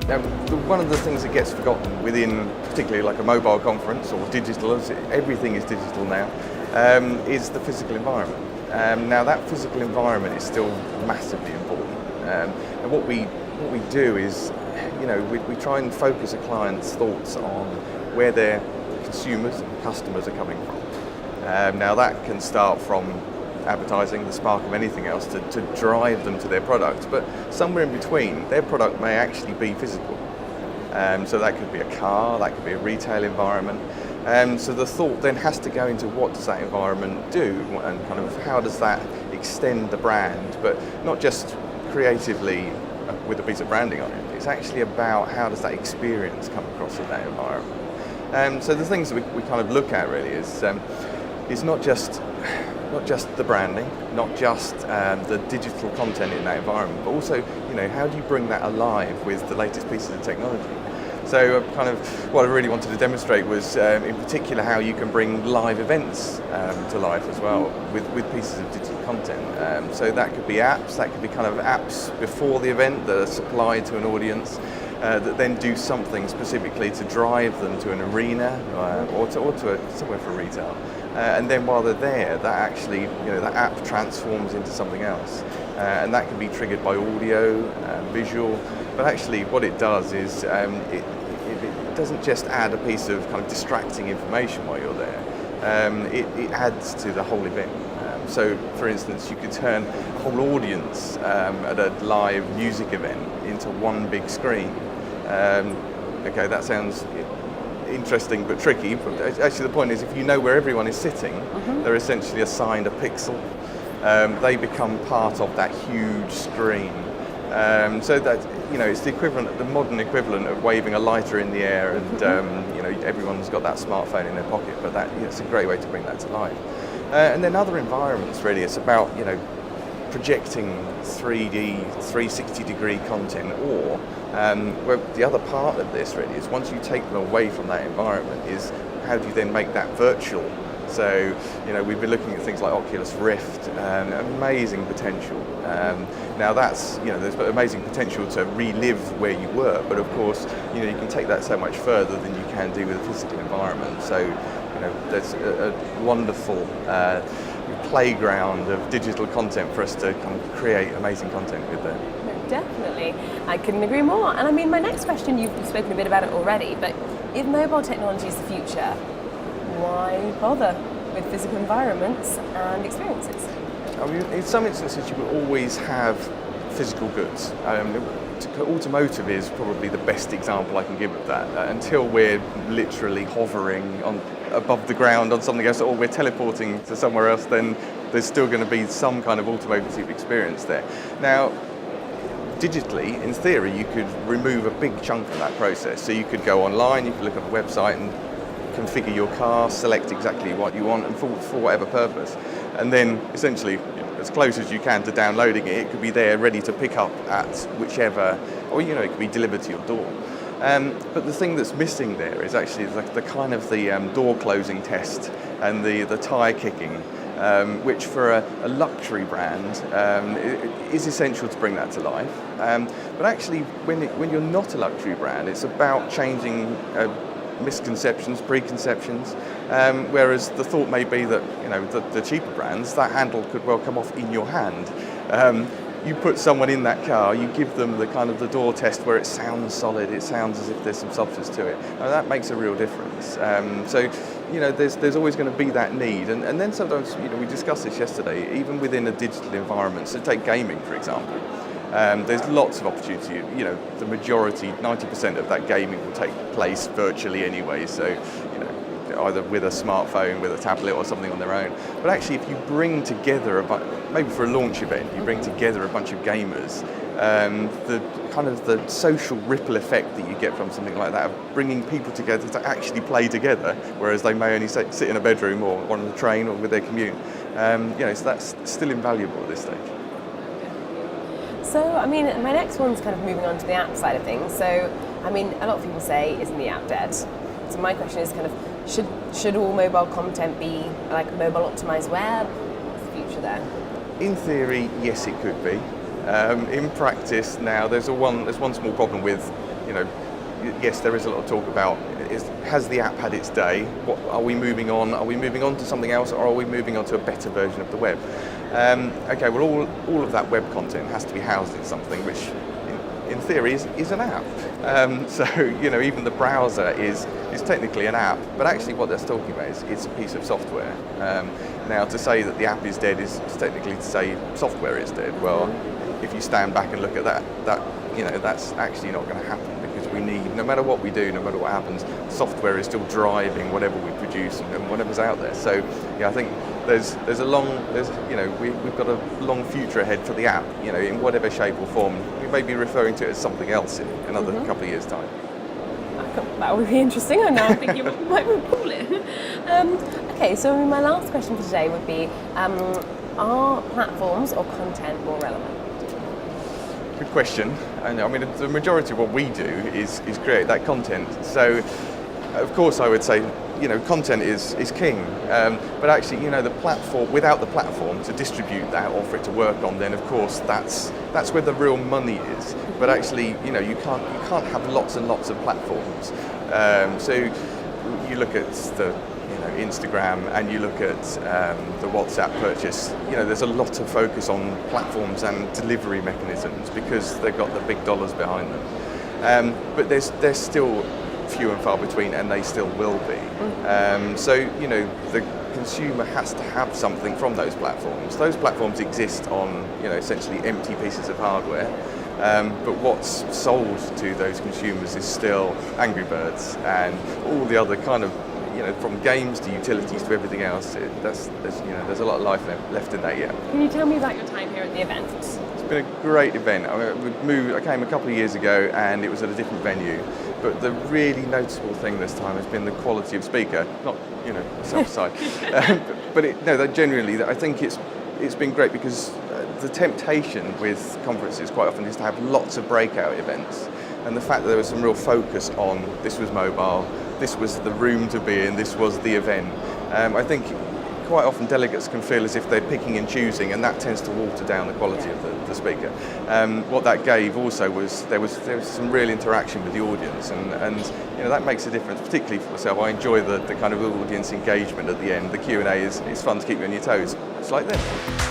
Now, one of the things that gets forgotten within, particularly like a mobile conference or digital, everything is digital now, is the physical environment. Now, that physical environment is still massively important. And what we do is, we try and focus a client's thoughts on where their consumers and customers are coming from. Now, that can start from advertising, the spark of anything else, to drive them to their product, but somewhere in between, their product may actually be physical. So that could be a car, that could be a retail environment. So the thought then has to go into what does that environment do, and kind of how does that extend the brand, but not just creatively with a piece of branding on it. It's actually about how does that experience come across in that environment. So the things that we kind of look at really is not just the branding, not just the digital content in that environment, but also, how do you bring that alive with the latest pieces of technology? So kind of what I really wanted to demonstrate was in particular how you can bring live events to life as well with pieces of digital content. So that could be apps, that could be kind of apps before the event that are supplied to an audience that then do something specifically to drive them to an arena or to somewhere for retail. And then while they're there, that actually, that app transforms into something else. And that can be triggered by audio, visual, but actually what it does is it doesn't just add a piece of kind of distracting information while you're there. It adds to the whole event. So for instance, you could turn a whole audience at a live music event into one big screen. Okay, that sounds interesting but tricky, but actually the point is if you know where everyone is sitting, they're essentially assigned a pixel. They become part of that huge screen. So that, it's the equivalent, the modern equivalent of waving a lighter in the air and, everyone's got that smartphone in their pocket, but it's a great way to bring that to life. And then other environments really, it's about, projecting 3D, 360-degree content, or where the other part of this really is once you take them away from that environment is how do you then make that virtual? So, we've been looking at things like Oculus Rift, amazing potential. Now that's, there's amazing potential to relive where you were, but of course, you can take that so much further than you can do with a physical environment. So, there's a wonderful playground of digital content for us to kind of create amazing content with there. Definitely, I couldn't agree more. And I mean, my next question, you've spoken a bit about it already, but if mobile technology is the future, why bother with physical environments and experiences? I mean, in some instances you will always have physical goods. Automotive is probably the best example I can give of that. Until we're literally hovering above the ground on something else, or we're teleporting to somewhere else, then there's still going to be some kind of automotive experience there. Now, digitally, in theory, you could remove a big chunk of that process. So you could go online, you could look at a website and configure your car, select exactly what you want and for whatever purpose. And then essentially, as close as you can to downloading it, it could be there ready to pick up at whichever, or it could be delivered to your door. But the thing that's missing there is actually the kind of the door closing test and the tire kicking, which for a luxury brand is essential to bring that to life. But actually, when you're not a luxury brand, it's about changing misconceptions, preconceptions, whereas the thought may be that the cheaper brands, that handle could well come off in your hand. You put someone in that car, you give them the kind of the door test where it sounds solid, it sounds as if there's some substance to it, and that makes a real difference. So there's always going to be that need, and then sometimes we discussed this yesterday, even within a digital environment. So take gaming for example. There's lots of opportunity. The majority, 90% of that gaming will take place virtually anyway. So, either with a smartphone, with a tablet, or something on their own. But actually, if you bring together maybe for a launch event, you bring together a bunch of gamers, the kind of the social ripple effect that you get from something like that, of bringing people together to actually play together, whereas they may only sit in a bedroom or on the train or with their commute. So that's still invaluable at this stage. So, I mean, my next one's kind of moving on to the app side of things. So, I mean, a lot of people say, isn't the app dead? So my question is kind of, should all mobile content be like mobile optimized web? What's the future there? In theory, yes, it could be. In practice now, there's one small problem with, you know, yes, there is a lot of talk about has the app had its day? What are we moving on? Are we moving on to something else, or are we moving on to a better version of the web? Okay, well, all of that web content has to be housed in something which, in theory, is an app. So, you know, even the browser is technically an app, but actually what that's talking about is it's a piece of software. Now, to say that the app is dead is technically to say software is dead. Well, if you stand back and look at that, you know, that's actually not going to happen, because we need, no matter what we do, no matter what happens, software is still driving whatever we produce and whatever's out there. So, yeah, I think you know, we've got a long future ahead for the app, you know, in whatever shape or form. We may be referring to it as something else in another couple of years' time. That would be interesting. I'm now thinking what we call it. Okay, so my last question for today would be, are platforms or content more relevant? Good question. And I mean, the majority of what we do is create that content. So, of course, I would say, you know, content is king. But actually, you know, the platform, without the platform to distribute that or for it to work on, then of course that's where the real money is. But actually, you know, you can't have lots and lots of platforms. So you look at the Instagram, and you look at the WhatsApp purchase, you know, there's a lot of focus on platforms and delivery mechanisms because they've got the big dollars behind them. But there's still few and far between, and they still will be. So, you know, the consumer has to have something from those platforms. Those platforms exist on, you know, essentially empty pieces of hardware. But what's sold to those consumers is still Angry Birds and all the other kind of, you know, from games to utilities to everything else. There's a lot of life left in that yet. Can you tell me about your time here at the event? It's been a great event. I came a couple of years ago, and it was at a different venue. But the really noticeable thing this time has been the quality of speaker. Not, you know, self-side, but genuinely, I think it's been great, because the temptation with conferences quite often is to have lots of breakout events, and the fact that there was some real focus on this was mobile, this was the room to be in, this was the event. I think quite often delegates can feel as if they're picking and choosing, and that tends to water down the quality of the speaker. What that gave also was there was some real interaction with the audience, and you know, that makes a difference, particularly for myself. I enjoy the kind of audience engagement at the end. The Q&A is fun to keep you on your toes. It's like this.